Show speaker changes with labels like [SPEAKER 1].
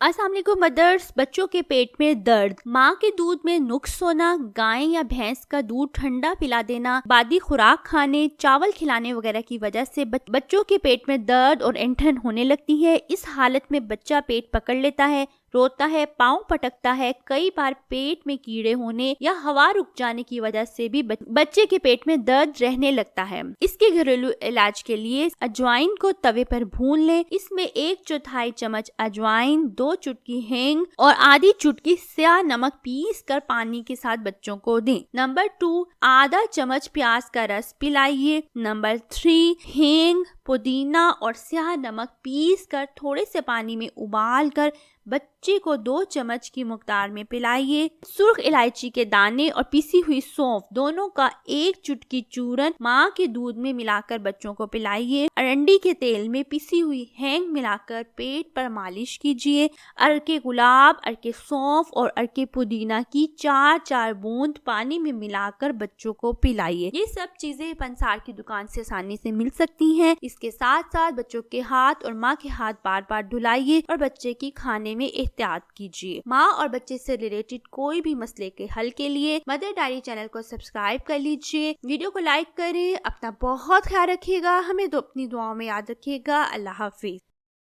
[SPEAKER 1] अस्सलाम वालेकुम मदर्स। बच्चों के पेट में दर्द, माँ के दूध में नुक्स होना, गाय या भैंस का दूध ठंडा पिला देना, बादी खुराक खाने, चावल खिलाने वगैरह की वजह से बच्चों के पेट में दर्द और ऐंठन होने लगती है। इस हालत में बच्चा पेट पकड़ लेता है, रोता है, पाँव पटकता है। कई बार पेट में कीड़े होने या हवा रुक जाने की वजह से भी बच्चे के पेट में दर्द रहने लगता है। इसके घरेलू इलाज के लिए अजवाइन को तवे पर भून लें। इसमें 1/4 चम्मच अजवाइन, 2 चुटकी हींग और आधी चुटकी स्याह नमक पीस कर पानी के साथ बच्चों को दें। नंबर 2, आधा चम्मच प्याज का रस पिलाइए। नंबर 3, हींग, पुदीना और स्याह नमक पीस कर थोड़े से पानी में उबाल कर बच्चे को 2 चम्मच की मकदार में पिलाइए। सुर्ख इलायची के दाने और पिसी हुई सौंफ दोनों का 1 चुटकी चूरन माँ के दूध में मिलाकर बच्चों को पिलाइए। अरंडी के तेल में पिसी हुई हींग मिलाकर पेट पर मालिश कीजिए। अरके गुलाब, अरके सौंफ और अरके पुदीना की 4-4 बूंद पानी में मिलाकर बच्चों को पिलाइए। ये सब चीजें पंसार की दुकान से आसानी से मिल सकती हैं। इसके साथ साथ बच्चों के हाथ और माँ के हाथ बार बार धुलाइए और बच्चे की खाने में एहतियात कीजिए। माँ और बच्चे से रिलेटेड कोई भी मसले के हल के लिए मदर डायरी चैनल को सब्सक्राइब कर लीजिए। वीडियो को लाइक करें। अपना बहुत ख्याल रखिएगा। हमें अपनी दुआओं में याद रखिएगा। अल्लाह हाफिज।